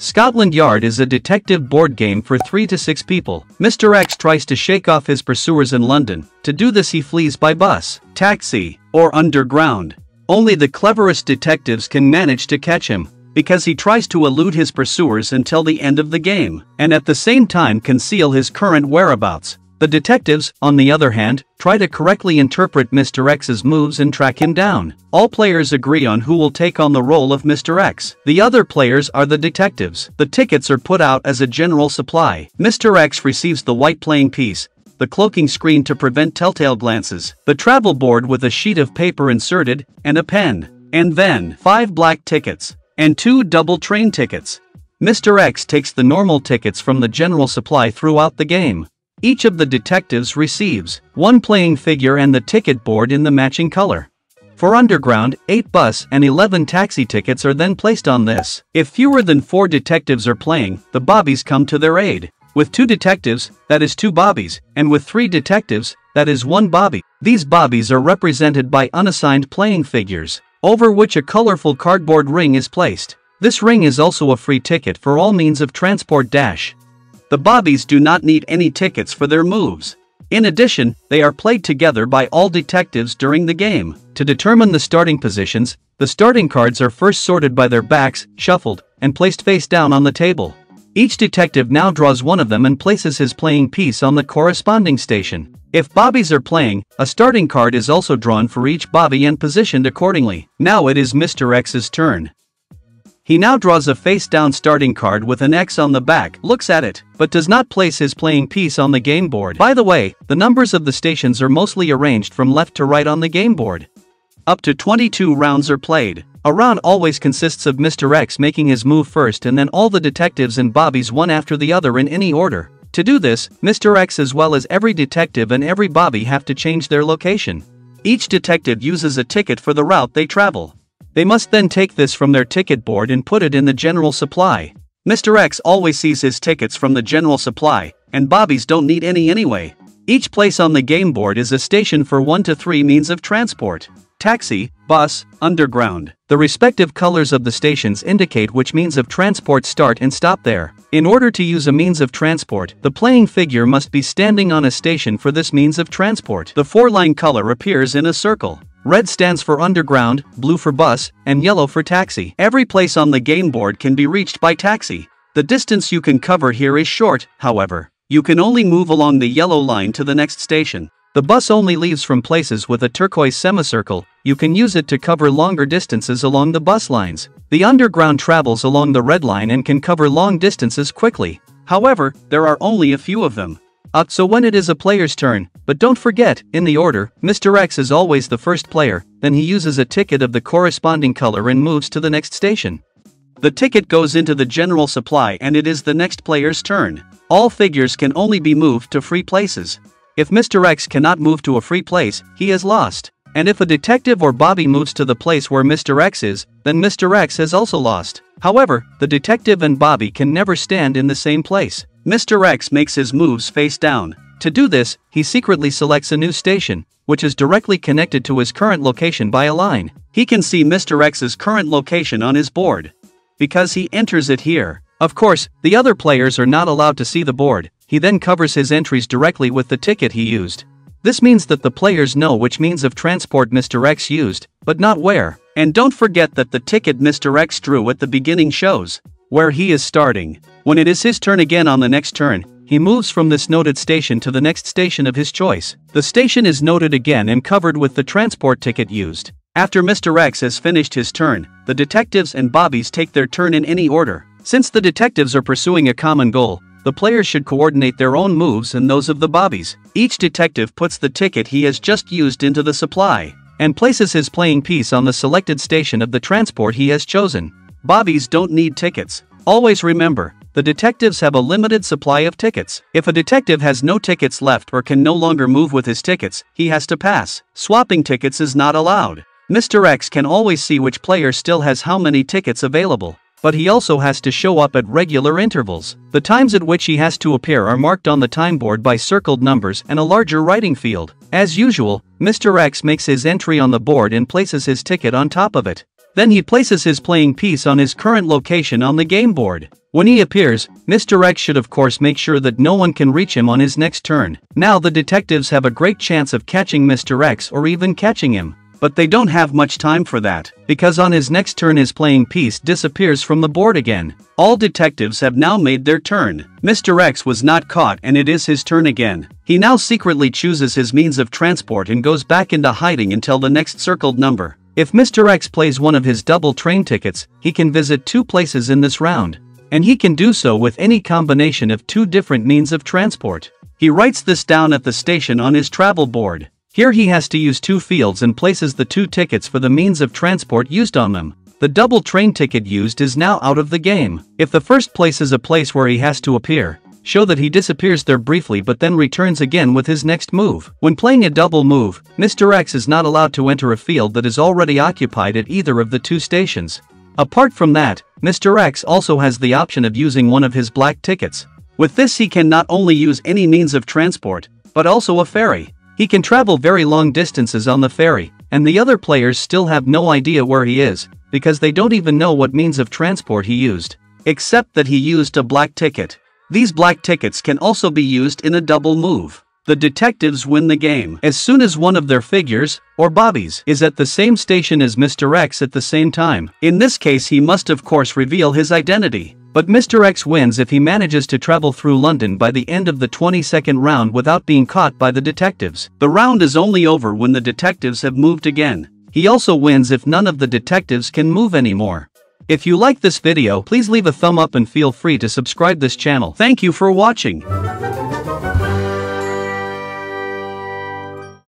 Scotland Yard is a detective board game for 3 to 6 people. Mr. X tries to shake off his pursuers in London. To do this he flees by bus, taxi, or underground. Only the cleverest detectives can manage to catch him, because he tries to elude his pursuers until the end of the game, and at the same time conceal his current whereabouts. The detectives, on the other hand, try to correctly interpret Mr. X's moves and track him down. All players agree on who will take on the role of Mr. X. The other players are the detectives. The tickets are put out as a general supply. Mr. X receives the white playing piece, the cloaking screen to prevent telltale glances, the travel board with a sheet of paper inserted, and a pen, and then 5 black tickets, and 2 double train tickets. Mr. X takes the normal tickets from the general supply throughout the game. Each of the detectives receives 1 playing figure and the ticket board in the matching color. For underground, 8 bus and 11 taxi tickets are then placed on this. If fewer than 4 detectives are playing, the bobbies come to their aid. With 2 detectives, that is 2 bobbies, and with 3 detectives, that is 1 bobby. These bobbies are represented by unassigned playing figures, over which a colorful cardboard ring is placed. This ring is also a free ticket for all means of transport. The bobbies do not need any tickets for their moves. In addition, they are played together by all detectives during the game. To determine the starting positions, the starting cards are first sorted by their backs, shuffled, and placed face down on the table. Each detective now draws one of them and places his playing piece on the corresponding station. If bobbies are playing, a starting card is also drawn for each bobby and positioned accordingly. Now it is Mr. X's turn. He now draws a face-down starting card with an X on the back, looks at it, but does not place his playing piece on the game board. By the way, the numbers of the stations are mostly arranged from left to right on the game board. Up to 22 rounds are played. A round always consists of Mr. X making his move first and then all the detectives and bobbies one after the other in any order. To do this, Mr. X as well as every detective and every bobby have to change their location. Each detective uses a ticket for the route they travel. They must then take this from their ticket board and put it in the general supply. Mr. X always sees his tickets from the general supply, and bobbies don't need any anyway. Each place on the game board is a station for 1 to 3 means of transport: taxi, bus, underground. The respective colors of the stations indicate which means of transport start and stop there. In order to use a means of transport, the playing figure must be standing on a station for this means of transport. The 4-line color appears in a circle. Red stands for underground, blue for bus, and yellow for taxi. Every place on the game board can be reached by taxi. The distance you can cover here is short, however. You can only move along the yellow line to the next station. The bus only leaves from places with a turquoise semicircle. You can use it to cover longer distances along the bus lines. The underground travels along the red line and can cover long distances quickly. However, there are only a few of them. So when it is a player's turn, but don't forget, in the order, Mr. X is always the first player, then he uses a ticket of the corresponding color and moves to the next station. The ticket goes into the general supply and it is the next player's turn. All figures can only be moved to free places. If Mr. X cannot move to a free place, he has lost. And if a detective or bobby moves to the place where Mr. X is, then Mr. X has also lost. However, the detective and bobby can never stand in the same place. Mr. X makes his moves face down. To do this, he secretly selects a new station, which is directly connected to his current location by a line. He can see Mr. X's current location on his board, because he enters it here. Of course, the other players are not allowed to see the board. He then covers his entries directly with the ticket he used. This means that the players know which means of transport Mr. X used, but not where. And don't forget that the ticket Mr. X drew at the beginning shows where he is starting. When it is his turn again on the next turn, he moves from this noted station to the next station of his choice. The station is noted again and covered with the transport ticket used. After Mr. X has finished his turn, the detectives and bobbies take their turn in any order. Since the detectives are pursuing a common goal, the players should coordinate their own moves and those of the bobbies. Each detective puts the ticket he has just used into the supply, and places his playing piece on the selected station of the transport he has chosen. Bobbies don't need tickets. Always remember, the detectives have a limited supply of tickets. If a detective has no tickets left or can no longer move with his tickets, he has to pass. Swapping tickets is not allowed. Mr. X can always see which player still has how many tickets available, but he also has to show up at regular intervals. The times at which he has to appear are marked on the time board by circled numbers and a larger writing field. As usual, Mr. X makes his entry on the board and places his ticket on top of it. Then he places his playing piece on his current location on the game board. When he appears, Mr. X should of course make sure that no one can reach him on his next turn. Now the detectives have a great chance of catching Mr. X or even catching him. But they don't have much time for that, because on his next turn his playing piece disappears from the board again. All detectives have now made their turn. Mr. X was not caught and it is his turn again. He now secretly chooses his means of transport and goes back into hiding until the next circled number. If Mr. X plays one of his double train tickets, he can visit 2 places in this round. And he can do so with any combination of 2 different means of transport. He writes this down at the station on his travel board. Here he has to use 2 fields and places the 2 tickets for the means of transport used on them. The double train ticket used is now out of the game. If the first place is a place where he has to appear, show that he disappears there briefly but then returns again with his next move. When playing a double move, Mr. X is not allowed to enter a field that is already occupied at either of the 2 stations. Apart from that, Mr. X also has the option of using one of his black tickets. With this he can not only use any means of transport, but also a ferry. He can travel very long distances on the ferry, and the other players still have no idea where he is, because they don't even know what means of transport he used. Except that he used a black ticket. These black tickets can also be used in a double move. The detectives win the game as soon as one of their figures, or bobbies, is at the same station as Mr. X at the same time. In this case he must of course reveal his identity. But Mr. X wins if he manages to travel through London by the end of the 22nd round without being caught by the detectives. The round is only over when the detectives have moved again. He also wins if none of the detectives can move anymore. If you like this video, please leave a thumb up and feel free to subscribe this channel. Thank you for watching.